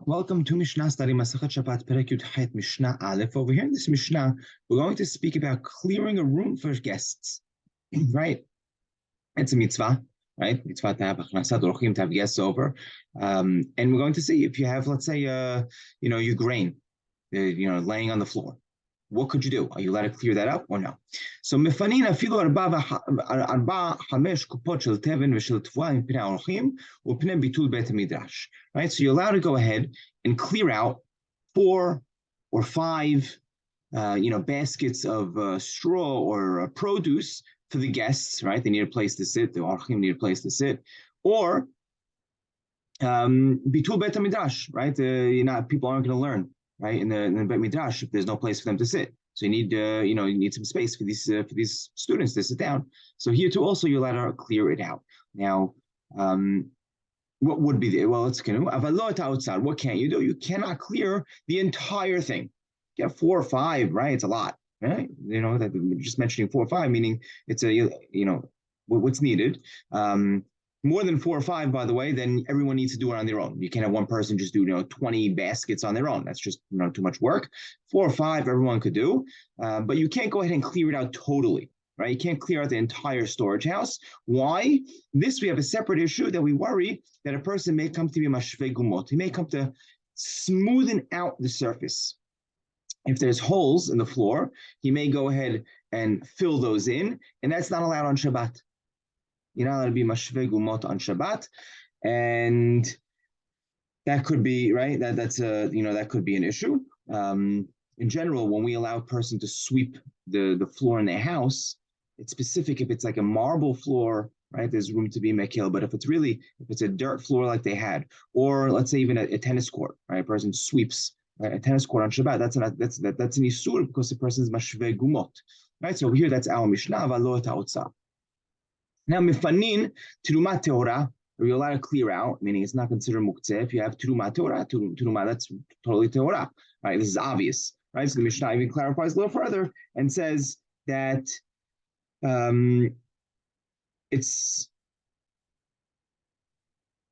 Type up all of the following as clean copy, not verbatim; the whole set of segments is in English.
Welcome to Mishna study Masachet Shabbat Perek Yud Het Mishna Aleph. Over here in this Mishnah, we're going to speak about clearing a room for guests. Right? It's a mitzvah, right? Mitzvah to have achnasat orchim, to have guests over, and we're going to see if you have, let's say, your grain, laying on the floor. What could you do? Are you allowed to clear that up or no? So mefanin afilu arba hamesh kupot shel teven v'shel tfuah mipnei orchim u'pnei bitul bet midrash. Right? So you're allowed to go ahead and clear out 4 or 5, baskets of straw or produce for the guests. Right? They need a place to sit. The orchim need a place to sit, or bitul bet midrash. Right? People aren't going to learn. Right, in the Bet Midrash, if there's no place for them to sit, so you need you need some space for these students to sit down. So here too, also you're allowed to clear it out. Now, what would be there? Well, it's going to outside. What can't you do? You cannot clear the entire thing. You get 4 or 5, right? It's a lot, right? That we're just mentioning 4 or 5, meaning it's what's needed. More than 4 or 5, by the way, then everyone needs to do it on their own. You can't have one person just do 20 baskets on their own. That's just too much work. 4 or 5, everyone could do, but you can't go ahead and clear it out totally, right? You can't clear out the entire storage house. Why? We have a separate issue that we worry that a person may come to be mashvei gumot. He may come to smoothen out the surface. If there's holes in the floor, he may go ahead and fill those in, and that's not allowed on Shabbat. You're not allowed to be mashvei gumot on Shabbat, and that could be right. That could be an issue. In general, when we allow a person to sweep the floor in their house, it's specific. If it's like a marble floor, right, there's room to be mekil. But if it's a dirt floor like they had, or let's say even a tennis court, right, a person sweeps a tennis court on Shabbat, that's an isur because the person is mashvei gumot, right? So here that's our Mishnah v'lo ta'otzah. Now, mifanin terumat teora, you're allowed to clear out, meaning it's not considered muktzeh. If you have terumat teora, teruma, that's totally teora, right? This is obvious, right? So the Mishnah even clarifies a little further and says that it's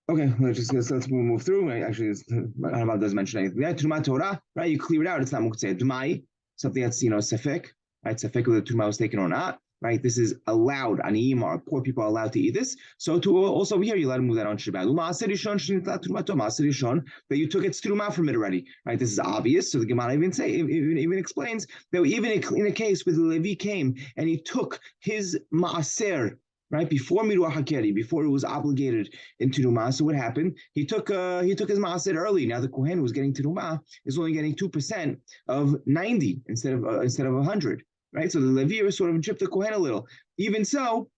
okay. Let's move through. Actually, Hanabal doesn't mention anything. Yeah, terumat teora, right? You clear it out. It's not muktzeh. Dmai, something that's sefek, right? Sefek whether the teruma was taken or not. Right, this is allowed. Aniyim, or poor people are allowed to eat this. So to also here, you let them move that on Shabbat. That you took its truma from it already. Right, this is obvious. So the Gemara even explains that even in a case where the Levi came and he took his maaser, right, before Miruach HaKeri, before it was obligated in Teruma. So what happened? He took his maaser early. Now the Kohen who was getting Teruma is only getting 2% of 90 instead of 100. Right, so the Levi sort of chipped the Kohen a little. Even so,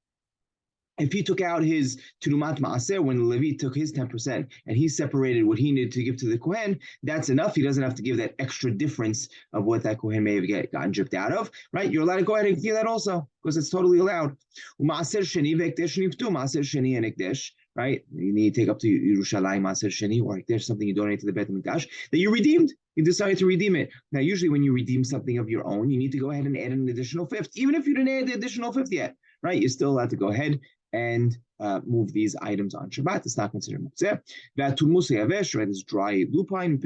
if he took out his Terumat Maaser when the Levi took his 10% and he separated what he needed to give to the Kohen, that's enough. He doesn't have to give that extra difference of what that Kohen may have gotten chipped out of. Right, you're allowed to go ahead and do that also because it's totally allowed. Maaser Sheni v'Ekdesh niftu, Maaser Sheni and Ekdesh. Right, you need to take up to Yerushalayim Maaser Sheni, or there's something you donate to the Beit HaMikdash that you redeemed. You decided to redeem it. Now, usually when you redeem something of your own, you need to go ahead and add an additional fifth. Even if you didn't add the additional fifth yet, right? You're still allowed to go ahead and move these items on Shabbat. It's not considered muktzeh. Right? It's dry lupine,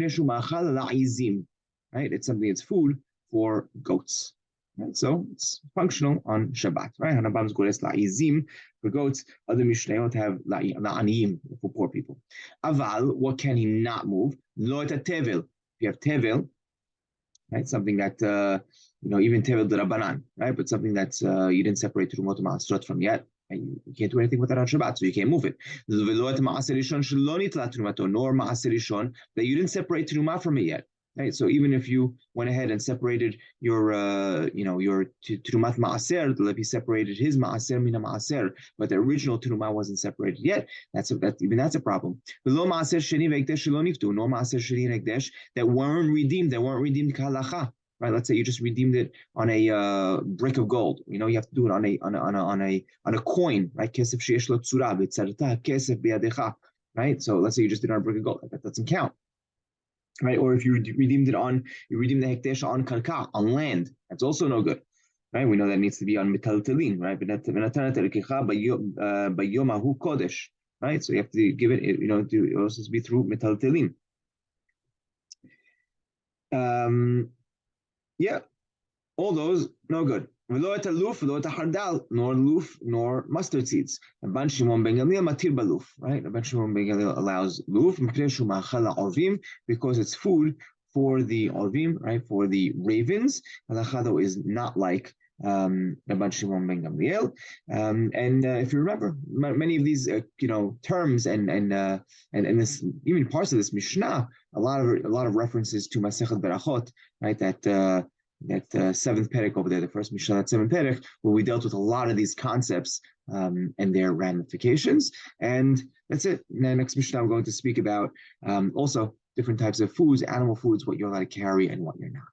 right? It's something that's food for goats. Right? So it's functional on Shabbat, right? Hanabam's gores la'izim for goats. Other mishnayot have la'aniyim for poor people. Aval, what can he not move? Lo et tevel. If you have tevel, right, something that even tevel d'Rabbanan, right, but something that's you didn't separate terumot ma'asrot from yet, and you can't do anything with that on Shabbat, so you can't move it. Nor ma'aser rishon that you didn't separate terumah from it yet. Right, so even if you went ahead and separated your terumat maaser, the Levi separated his maaser mina maaser, but the original terumah wasn't separated yet. That's a problem. Below maaser sheni ve'ekdesh shelo niftu, no maaser sheni and ekdesh that weren't redeemed kalacha. Right, let's say you just redeemed it on a brick of gold. You have to do it on a coin, right? Kesef sheyesh lo tzura v'tzarta kesef biyadecha. Right, so let's say you just did it on a brick of gold. That doesn't count. Right, or if you redeemed the hekdesh on karka, on land, that's also no good. Right, we know that needs to be on metaltalin, right? But yomahu kodesh, right? So you have to give it, it also has to be through metaltalin. Yeah, all those no good. ולא את הלוף ולא את החרדל, nor loof nor mustard seeds. Rabban Shimon ben Gamliel matir baluf, right? Rabban Shimon ben Gamliel allows loof because it's food for the orvim, right? For the ravens. Halacha though is not like Rabban Shimon ben Gamliel. And if you remember, many of these terms and this even parts of this Mishnah, a lot of references to Masechet Berachot, right? That seventh perek over there, the first Mishnah, that seventh perek, where we dealt with a lot of these concepts and their ramifications. And that's it. And the next Mishnah, I'm going to speak about also different types of foods, animal foods, what you're allowed to carry and what you're not.